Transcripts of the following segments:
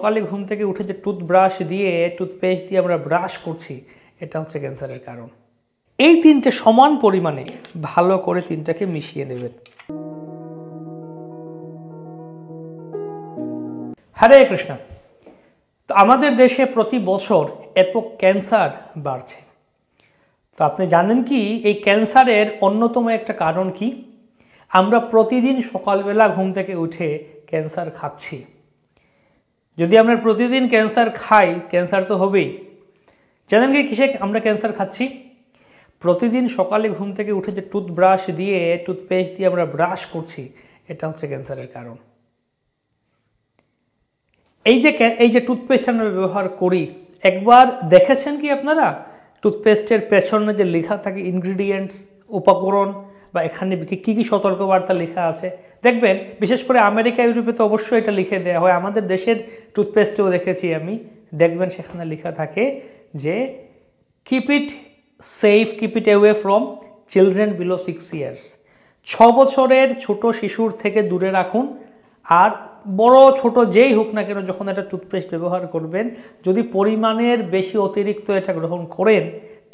সকালে ঘুম থেকে উঠে যে টুথব্রাশ দিয়ে টুথপেস্ট দিয়ে আমরা ব্রাশ করছি, এটা হচ্ছে ক্যান্সারের কারণ। এই তিনটে সমান পরিমাণে ভালো করে তিনটাকে মিশিয়ে নেবেন। হরে কৃষ্ণ। তো আমাদের দেশে প্রতি বছর এত ক্যান্সার বাড়ছে, তো আপনি জানেন কি এই ক্যান্সারের অন্যতম একটা কারণ কি? আমরা প্রতিদিন সকালবেলা ঘুম থেকে উঠে ক্যান্সার খাচ্ছি। যদি আমরা প্রতিদিন ক্যান্সার খাই, ক্যান্সার তো হবেই। জানেন কি কিসে আমরা ক্যান্সার খাচ্ছি? প্রতিদিন সকালে ঘুম থেকে উঠে যে টুথব্রাশ দিয়ে টুথপেস্ট দিয়ে আমরা ব্রাশ করছি, এটা হচ্ছে ক্যান্সারের কারণ। এই যে টুথপেস্ট আমরা ব্যবহার করি, একবার দেখেছেন কি আপনারা টুথপেস্টের পেছনে যে লেখা থাকে ইনগ্রিডিয়েন্টস, উপকরণ, বা এখানে কি কি সতর্কবার্তা লেখা আছে? দেখবেন বিশেষ করে আমেরিকা ইউরোপে তো অবশ্যই এটা লিখে দেওয়া হয়, আমাদের দেশের টুথপেস্টেও দেখেছি আমি, দেখবেন সেখানে লেখা থাকে যে keep it safe, keep it away from children below 6 years। 6 বছরের ছোট শিশুর থেকে দূরে রাখুন। আর বড় ছোট যেই হোক না কেন, যখন একটা টুথপেস্ট ব্যবহার করবেন, যদি পরিমাণের বেশি অতিরিক্ত এটা গ্রহণ করেন,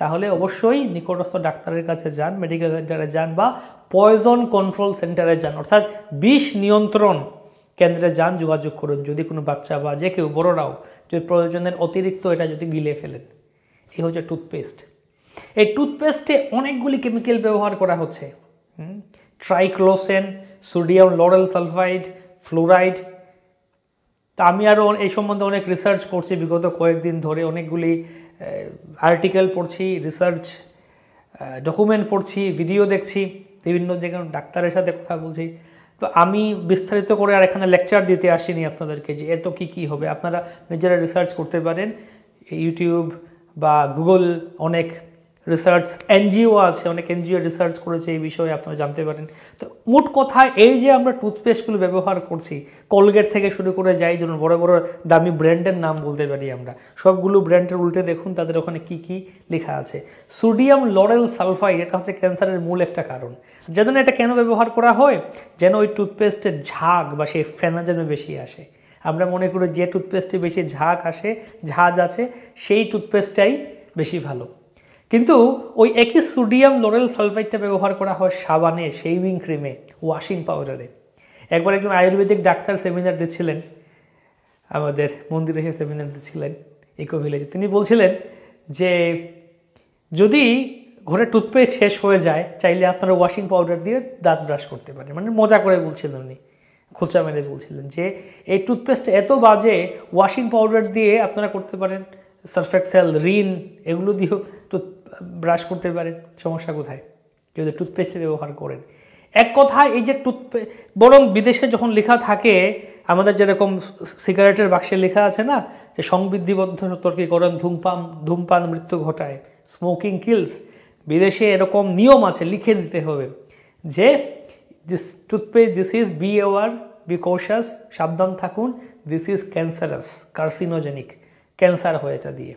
তাহলে অবশ্যই নিকটস্থ ডাক্তারের কাছে যান, মেডিকেল সেন্টারে যান, বা পয়জন কন্ট্রোল সেন্টারে যান, অর্থাৎ বিষ নিয়ন্ত্রণ কেন্দ্রে যান, যোগাযোগ করুন। যদি কোনো বাচ্চা বা যে কেউ বড়রাও যদি প্রয়োজনের অতিরিক্ত এটা যদি গিলে ফেলেন। এই হচ্ছে টুথপেস্ট। এই টুথপেস্টে অনেকগুলি কেমিক্যাল ব্যবহার করা হচ্ছে, ট্রাইক্লোসেন, সোডিয়াম লরেল সালফাইড, ফ্লোরাইড। তা আমি আরও এই সম্বন্ধে অনেক রিসার্চ করছি বিগত কয়েকদিন ধরে, অনেকগুলি আর্টিকেল পড়ছি, রিসার্চ ডকুমেন্ট পড়ছি, ভিডিও দেখছি, বিভিন্ন জায়গায় ডাক্তারের সাথে কথা বলছি। তো আমি বিস্তারিত করে আর এখানে লেকচার দিতে আসিনি আপনাদেরকে যে এত কি হবে, আপনারা নিজেরা রিসার্চ করতে পারেন। ইউটিউব বা গুগল অনেক রিসার্চ এনজিও আছে, অনেক এনজিও রিসার্চ করেছে এই বিষয়ে, আপনারা জানতে পারেন। তো মোট কথা এই যে আমরা টুথপেস্টগুলো ব্যবহার করছি, কলগেট থেকে শুরু করে যাই, ধরুন বড় বড় দামি ব্র্যান্ডের নাম বলতে পারি আমরা, সবগুলো ব্র্যান্ডের উল্টে দেখুন তাদের ওখানে কি কি লেখা আছে। সোডিয়াম লরেল সালফাইড, এটা হচ্ছে ক্যান্সারের মূল একটা কারণ। যেন এটা কেন ব্যবহার করা হয়? যেন ওই টুথপেস্টের ঝাঁক বা সেই ফেনা যেন বেশি আসে। আমরা মনে করি যে টুথপেস্টে বেশি ঝাঁজ আছে সেই টুথপেস্টটাই বেশি ভালো, কিন্তু ওই একই সোডিয়াম লরেল সালফাইডটা ব্যবহার করা হয় সাবানে, শেভিং ক্রিমে, ওয়াশিং পাউডারে। একবার একজন আয়ুর্বেদিক ডাক্তার সেমিনার দিচ্ছিলেন, আমাদের মন্দিরে এসে সেমিনার দিচ্ছিলেন ইকো ভিলেজে। তিনি বলছিলেন যে যদি ঘরে টুথপেস্ট শেষ হয়ে যায়, চাইলে আপনারা ওয়াশিং পাউডার দিয়ে দাঁত ব্রাশ করতে পারেন। মানে মজা করে বলছিলেন উনি, খোঁচা মেরে বলছিলেন যে এই টুথপেস্ট এত বাজে, ওয়াশিং পাউডার দিয়ে আপনারা করতে পারেন, সার্ফ এক্সেল, রিন, এগুলো দিয়েও টুথ ব্রাশ করতে পারেন, সমস্যা কোথায় যদি টুথপেস্ট ব্যবহার করেন? এক কথায় এই যে বরং বিদেশে যখন লেখা থাকে, আমাদের যেরকম সিগারেটের বাক্সে লেখা আছে না যে সংবিধিবদ্ধ সতর্কীকরণ, ধূমপান মৃত্যু ঘটায়, স্মোকিং কিলস, বিদেশে এরকম নিয়ম আছে, লিখে দিতে হবে যে this toothpaste, this is be aware, be conscious, সাবধান থাকুন, this is cancerous, carcinogenic, cancer হয় এটা দিয়ে।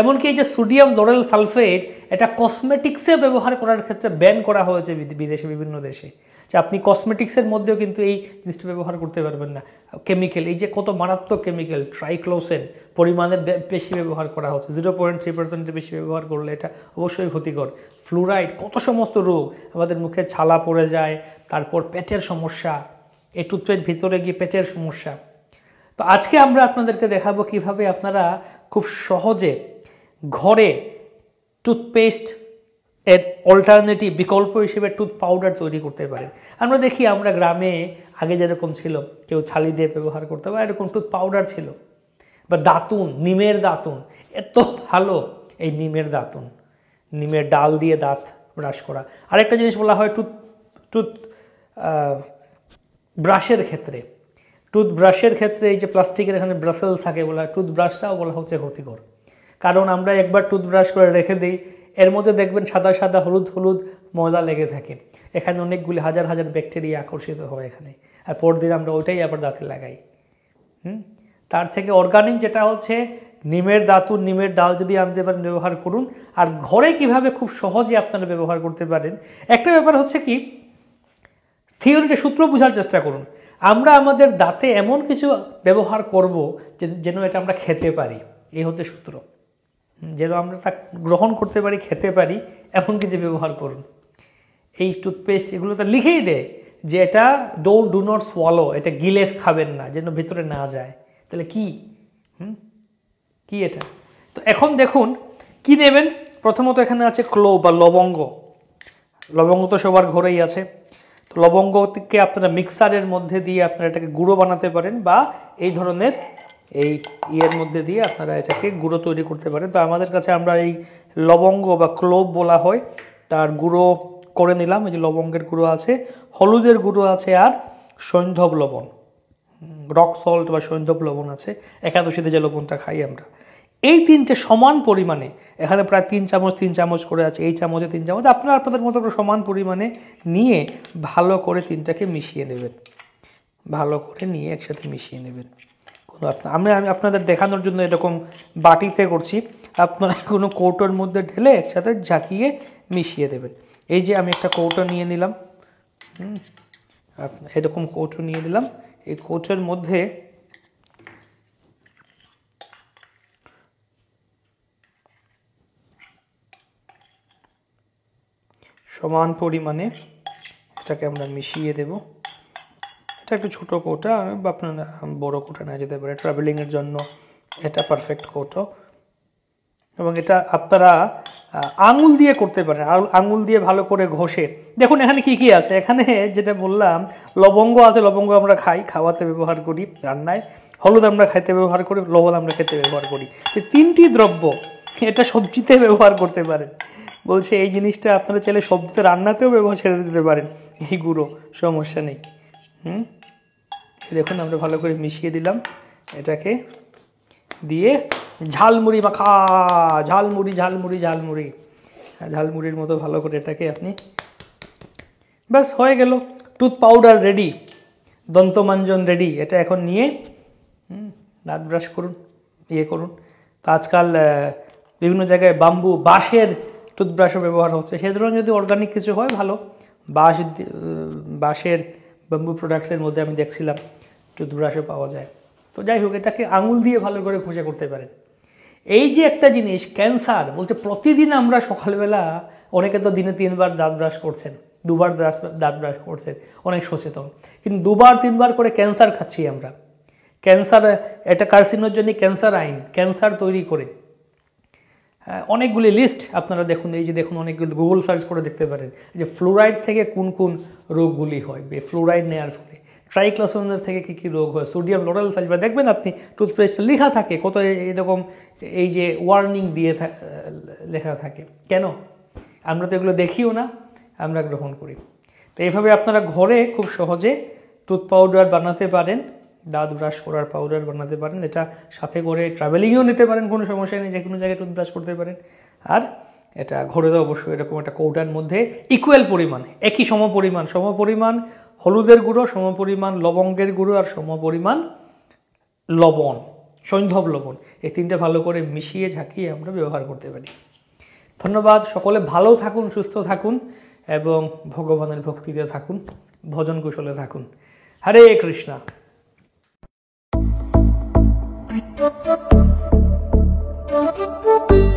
এমনকি এই যে সোডিয়াম লরেল সালফেট, এটা কসমেটিক্সে ব্যবহার করার ক্ষেত্রে ব্যান করা হয়েছে বিদেশে, বিভিন্ন দেশে, যে আপনি কসমেটিক্সের মধ্যেও কিন্তু এই জিনিসটা ব্যবহার করতে পারবেন না। কেমিক্যাল, এই যে কত মারাত্মক কেমিক্যাল, ট্রাইক্লোসেন পরিমাণের বেশি ব্যবহার করা হচ্ছে, 0.3% বেশি ব্যবহার করলে এটা অবশ্যই ক্ষতিকর। ফ্লুরাইড, কত সমস্ত রোগ, আমাদের মুখে ছালা পড়ে যায়, তারপর পেটের সমস্যা, এই টুথপেস্ট ভিতরে গিয়ে পেটের সমস্যা। তো আজকে আমরা আপনাদেরকে দেখাবো কিভাবে আপনারা খুব সহজে ঘরে টুথপেস্ট এর অল্টারনেটিভ, বিকল্প হিসেবে টুথ পাউডার তৈরি করতে পারেন। আমরা দেখি আমরা গ্রামে আগে যেরকম ছিল, কেউ ছালি দিয়ে ব্যবহার করতে, বা এরকম টুথ পাউডার ছিল, বা দাঁতুন, নিমের দাঁতুন, এত ভালো এই নিমের দাঁতুন, নিমের ডাল দিয়ে দাঁত ব্রাশ করা। আরেকটা জিনিস বলা হয় টুথ ব্রাশের ক্ষেত্রে, টুথব্রাশের ক্ষেত্রে এই যে প্লাস্টিকের এখানে ব্রাসেলস থাকে বলা হয়, টুথব্রাশটাও বলা হচ্ছে ক্ষতিকর। কারণ আমরা একবার টুথব্রাশ করে রেখে দিই, এর মধ্যে দেখবেন সাদা সাদা হলুদ হলুদ ময়লা লেগে থাকে, এখানে অনেকগুলি হাজার হাজার ব্যাকটেরিয়া আকর্ষিত হয় এখানে, আর পরদিন আমরা ওইটাই আবার দাঁতে লাগাই। তার থেকে অর্গানিক যেটা হচ্ছে নিমের দাঁতুন, নিমের ডাল যদি আনতে পারেন ব্যবহার করুন। আর ঘরে কিভাবে খুব সহজে আপনারা ব্যবহার করতে পারেন, একটা ব্যাপার হচ্ছে কি, থিওরিটা সূত্র বোঝার চেষ্টা করুন। আমরা আমাদের দাঁতে এমন কিছু ব্যবহার করব যেন এটা আমরা খেতে পারি, এই হচ্ছে সূত্র। যেন আমরা তা গ্রহণ করতে পারি, খেতে পারি, এমন কিছু ব্যবহার করুন। এই টুথপেস্ট এগুলো তো লিখেই দেয় যে এটা ডু নট সোয়ালো, এটা গিলে খাবেন না, যেন ভিতরে না যায়। তাহলে কি কি এটা? তো এখন দেখুন কি নেবেন। প্রথমত এখানে আছে ক্লোভ বা লবঙ্গ। লবঙ্গ তো সবার ঘরেই আছে। তো লবঙ্গকে আপনারা মিক্সারের মধ্যে দিয়ে আপনারা এটাকে গুঁড়ো বানাতে পারেন, বা এই ধরনের এই ইয়ের মধ্যে দিয়ে আপনারা এটাকে গুঁড়ো তৈরি করতে পারেন। তো আমাদের কাছে আমরা এই লবঙ্গ বা ক্লোভ বলা হয়, তার গুঁড়ো করে নিলাম। এই যে লবঙ্গের গুঁড়ো আছে, হলুদের গুঁড়ো আছে, আর সৈন্ধব লবণ, রক সল্ট বা সৈন্ধব লবণ আছে, একাদশীতে যে লবণটা খাই আমরা। এই তিনটে সমান পরিমাণে, এখানে প্রায় 3 চামচ করে আছে, এই চামচে 3 চামচ, আপনারা আপনাদের মতো করে সমান পরিমাণে নিয়ে ভালো করে তিনটাকে মিশিয়ে নেবেন। ভালো করে নিয়ে একসাথে মিশিয়ে নেবেন। আমি আপনাদের দেখানোর জন্য এরকম বাটিতে করছি, আপনারা কোনো কৌটোর মধ্যে ঢেলে একসাথে ঝাঁকিয়ে মিশিয়ে দেবেন। এই যে আমি একটা কৌটো নিয়ে নিলাম, এরকম কৌটো নিয়ে নিলাম। এই কৌটোর মধ্যে সমান পরিমাণে এটাকে আমরা মিশিয়ে দেব। এটা একটু ছোটো কৌটা, বা আপনার বড়ো কৌটা নেওয়া যেতে পারে, ট্রাভেলিংয়ের জন্য এটা পারফেক্ট কৌটো। এবং এটা আপনারা আঙুল দিয়ে করতে পারেন, আঙুল দিয়ে ভালো করে ঘষে। দেখুন এখানে কি কি আছে। এখানে যেটা বললাম, লবঙ্গ আছে, লবঙ্গ আমরা খাওয়াতে ব্যবহার করি, রান্নায়। হলুদ আমরা খাইতে ব্যবহার করি, লবণ আমরা খেতে ব্যবহার করি। এই তিনটি দ্রব্য এটা সবজিতে ব্যবহার করতে পারেন। বলছে এই জিনিসটা আপনারা চাইলে সবজিতে রান্নাতেও ব্যবহার ছেড়ে দিতে পারেন, এই গুঁড়ো, সমস্যা নেই। দেখুন আমরা ভালো করে মিশিয়ে দিলাম। এটাকে দিয়ে ঝালমুড়ি মাখা, ঝালমুড়ি ঝালমুড়ি ঝালমুড়ি ঝালমুড়ির মতো ভালো করে এটাকে আপনি, ব্যাস হয়ে গেল। টুথ পাউডার রেডি, দন্তমাঞ্জন রেডি। এটা এখন নিয়ে দাঁত ব্রাশ করুন, করুন। তো আজকাল বিভিন্ন জায়গায় বাঁশের টুথব্রাশও ব্যবহার হচ্ছে। সে ধরনের যদি অর্গানিক কিছু হয় ভালো। বাঁশের বাম্বু প্রোডাক্টসের মধ্যে আমি দেখছিলাম টুথব্রাশও পাওয়া যায়। তো যাই হোক, এটাকে আঙুল দিয়ে ভালো করে ঘষে করতে পারেন। এই যে একটা জিনিস ক্যান্সার, বলতে প্রতিদিন আমরা সকালবেলা, অনেকে তো দিনে 3 বার দাঁত ব্রাশ করছেন, 2 বার দাঁত ব্রাশ করছেন, অনেক সচেতন, কিন্তু 2 বার 3 বার করে ক্যান্সার খাচ্ছি আমরা। ক্যান্সার, এটা কার্সিনোজেনিক ক্যান্সার আইন, ক্যান্সার তৈরি করে অনেকগুলি লিস্ট আপনারা দেখুন। এই যে দেখুন, অনেকগুলো গুগল সার্চ করে দেখতে পারেন যে ফ্লোরাইড থেকে কোন কোন রোগগুলি হয়, ফ্লোরাইড নেওয়ার ফলে। ট্রাইক্লোসোমিনাস থেকে কী কী রোগ হয়, সোডিয়াম লোরাল সালফার, দেখবেন আপনি টুথপেস্টে লেখা থাকে কত এরকম, এই যে ওয়ার্নিং দিয়ে লেখা থাকে। কেন? আমরা তো এগুলো দেখিও না, আমরা গ্রহণ করি। তো এইভাবে আপনারা ঘরে খুব সহজে টুথ পাউডার বানাতে পারেন, দাঁত ব্রাশ করার পাউডার বানাতে পারেন। এটা সাথে করে ট্রাভেলিংয়েও নিতে পারেন, কোনো সমস্যা নেই, যে কোনো জায়গায় টুথব্রাশ করতে পারেন। আর এটা ঘরে তো অবশ্যই এরকম একটা কৌটার মধ্যে ইকুয়াল পরিমাণ, একই সমপরিমাণ হলুদের গুঁড়ো, সমপরিমাণ লবঙ্গের গুঁড়ো, আর সমপরিমাণ লবণ, সৈন্ধব লবণ, এই তিনটে ভালো করে মিশিয়ে ঝাঁকিয়ে আমরা ব্যবহার করতে পারি। ধন্যবাদ। সকলে ভালো থাকুন, সুস্থ থাকুন, এবং ভগবানের ভক্তিতে থাকুন, ভজন কুশলে থাকুন। হরে কৃষ্ণা। Thank you.